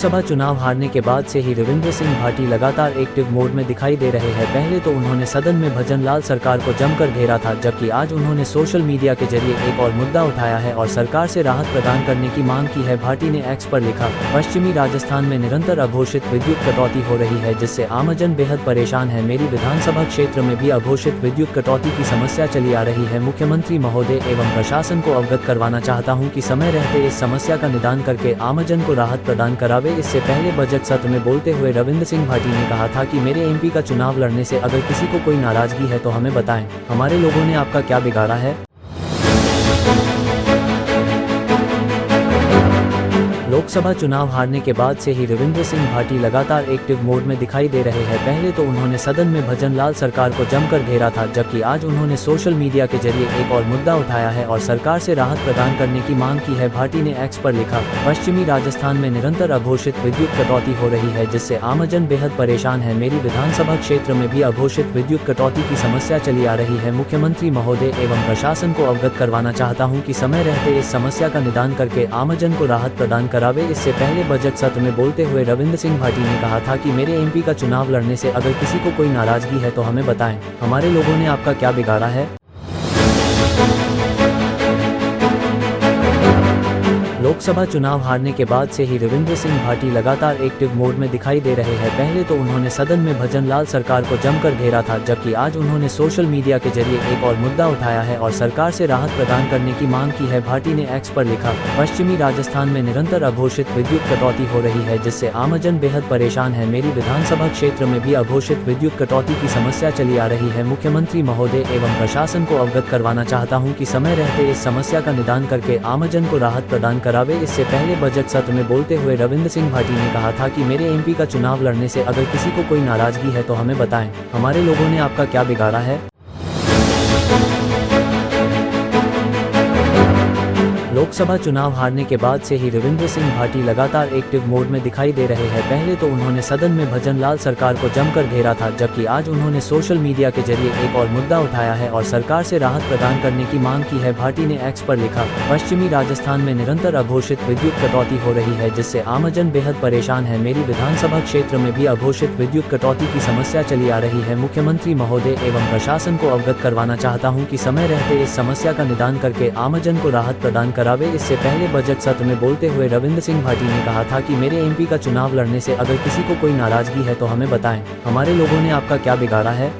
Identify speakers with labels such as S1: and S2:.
S1: लोकसभा चुनाव हारने के बाद से ही रविंद्र सिंह भाटी लगातार एक्टिव मोड में दिखाई दे रहे हैं। पहले तो उन्होंने सदन में भजन लाल सरकार को जमकर घेरा था, जबकि आज उन्होंने सोशल मीडिया के जरिए एक और मुद्दा उठाया है और सरकार से राहत प्रदान करने की मांग की है। भाटी ने एक्स पर लिखा, पश्चिमी राजस्थान में निरंतर अघोषित विद्युत कटौती हो रही है, जिससे आमजन बेहद परेशान है। मेरी विधानसभा क्षेत्र में भी अघोषित विद्युत कटौती की समस्या चली आ रही है। मुख्यमंत्री महोदय एवं प्रशासन को अवगत करवाना चाहता हूं कि समय रहते इस समस्या का निदान करके आमजन को राहत प्रदान करावे। इससे पहले बजट सत्र में बोलते हुए रविंद्र सिंह भाटी ने कहा था कि मेरे एमपी का चुनाव लड़ने से अगर किसी को कोई नाराजगी है तो हमें बताएं, हमारे लोगों ने आपका क्या बिगाड़ा है। लोकसभा चुनाव हारने के बाद से ही रविंद्र सिंह भाटी लगातार एक्टिव मोड में दिखाई दे रहे हैं। पहले तो उन्होंने सदन में भजन लाल सरकार को जमकर घेरा था, जबकि आज उन्होंने सोशल मीडिया के जरिए एक और मुद्दा उठाया है और सरकार से राहत प्रदान करने की मांग की है। भाटी ने एक्स पर लिखा, पश्चिमी राजस्थान में निरंतर अघोषित विद्युत कटौती हो रही है, जिससे आमजन बेहद परेशान है। मेरी विधानसभा क्षेत्र में भी अघोषित विद्युत कटौती की समस्या चली आ रही है। मुख्यमंत्री महोदय एवं प्रशासन को अवगत करवाना चाहता हूँ कि समय रहते इस समस्या का निदान करके आमजन को राहत प्रदान करावे। इससे पहले बजट सत्र में बोलते हुए रविंद्र सिंह भाटी ने कहा था कि मेरे एमपी का चुनाव लड़ने से अगर किसी को कोई नाराजगी है तो हमें बताएं, हमारे लोगों ने आपका क्या बिगाड़ा है। लोकसभा चुनाव हारने के बाद से ही रविंद्र सिंह भाटी लगातार एक्टिव मोड में दिखाई दे रहे हैं। पहले तो उन्होंने सदन में भजन लाल सरकार को जमकर घेरा था, जबकि आज उन्होंने सोशल मीडिया के जरिए एक और मुद्दा उठाया है और सरकार से राहत प्रदान करने की मांग की है। भाटी ने एक्स पर लिखा, पश्चिमी राजस्थान में निरंतर अघोषित विद्युत कटौती हो रही है, जिससे आमजन बेहद परेशान है। मेरी विधानसभा क्षेत्र में भी अघोषित विद्युत कटौती की समस्या चली आ रही है। मुख्यमंत्री महोदय एवं प्रशासन को अवगत करवाना चाहता हूँ कि समय रहते इस समस्या का निदान करके आमजन को राहत प्रदान करावे। इससे पहले बजट सत्र में बोलते हुए रविंद्र सिंह भाटी ने कहा था कि मेरे एमपी का चुनाव लड़ने से अगर किसी को कोई नाराजगी है तो हमें बताएं, हमारे लोगों ने आपका क्या बिगाड़ा है। लोकसभा चुनाव हारने के बाद से ही रविंद्र सिंह भाटी लगातार एक्टिव मोड में दिखाई दे रहे हैं। पहले तो उन्होंने सदन में भजन लाल सरकार को जमकर घेरा था, जबकि आज उन्होंने सोशल मीडिया के जरिए एक और मुद्दा उठाया है और सरकार से राहत प्रदान करने की मांग की है। भाटी ने एक्स पर लिखा, पश्चिमी राजस्थान में निरंतर अघोषित विद्युत कटौती हो रही है, जिससे आमजन बेहद परेशान है। मेरी विधानसभा क्षेत्र में भी अघोषित विद्युत कटौती की समस्या चली आ रही है। मुख्यमंत्री महोदय एवं प्रशासन को अवगत करवाना चाहता हूँ कि समय रहते इस समस्या का निदान करके आमजन को राहत प्रदान करावे। इससे पहले बजट सत्र में बोलते हुए रविंद्र सिंह भाटी ने कहा था कि मेरे एमपी का चुनाव लड़ने से अगर किसी को कोई नाराजगी है तो हमें बताएं, हमारे लोगों ने आपका क्या बिगाड़ा है।